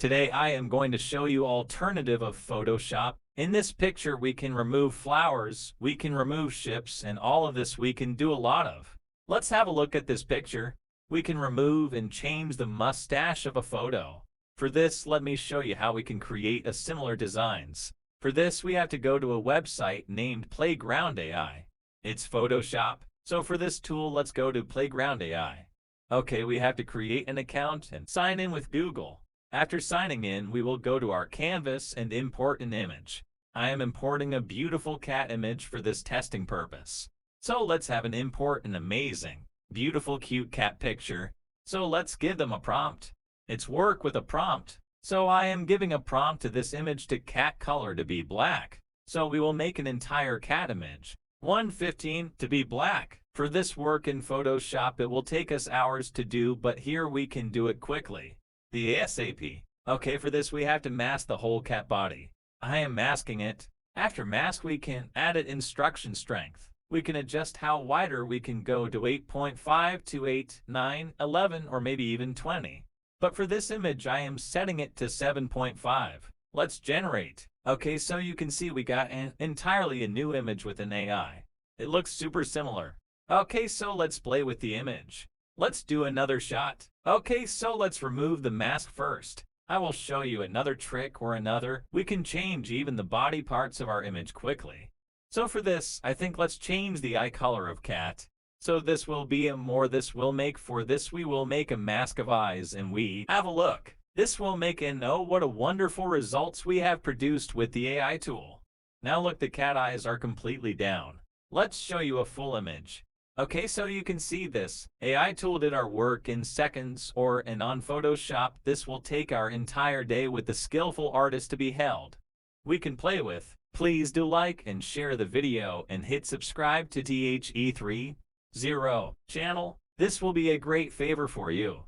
Today I am going to show you alternative of Photoshop. In this picture we can remove flowers, we can remove ships, and all of this we can do a lot of. Let's have a look at this picture. We can remove and change the mustache of a photo. For this, let me show you how we can create a similar designs. For this, we have to go to a website named Playground AI. It's Photoshop. So for this tool, let's go to Playground AI. Okay, we have to create an account and sign in with Google. After signing in, we will go to our canvas and import an image. I am importing a beautiful cat image for this testing purpose. So let's have an import an amazing, beautiful cute cat picture. So let's give them a prompt. It's work with a prompt. So I am giving a prompt to this image to cat color to be black. So we will make an entire cat image. 115 to be black. For this work in Photoshop it will take us hours to do, but here we can do it quickly. The ASAP. Okay, for this we have to mask the whole cat body. I am masking it. After mask we can add it instruction strength. We can adjust how wider we can go to 8.5 to 8, 9, 11 or maybe even 20. But for this image I am setting it to 7.5. Let's generate. Okay, so you can see we got an entirely a new image with an AI. It looks super similar. Okay, so let's play with the image. Let's do another shot. Okay, so let's remove the mask first. I will show you another trick or another. We can change even the body parts of our image quickly. So for this, I think let's change the eye color of cat. So this will be a more this will make for this we will make a mask of eyes and we have a look. This will make an oh what a wonderful results we have produced with the AI tool. Now look, the cat eyes are completely down. Let's show you a full image. Okay, so you can see this. AI tool did our work in seconds and on Photoshop this will take our entire day with the skillful artist to be held. We can play with. Please do like and share the video and hit subscribe to THE30 channel. This will be a great favor for you.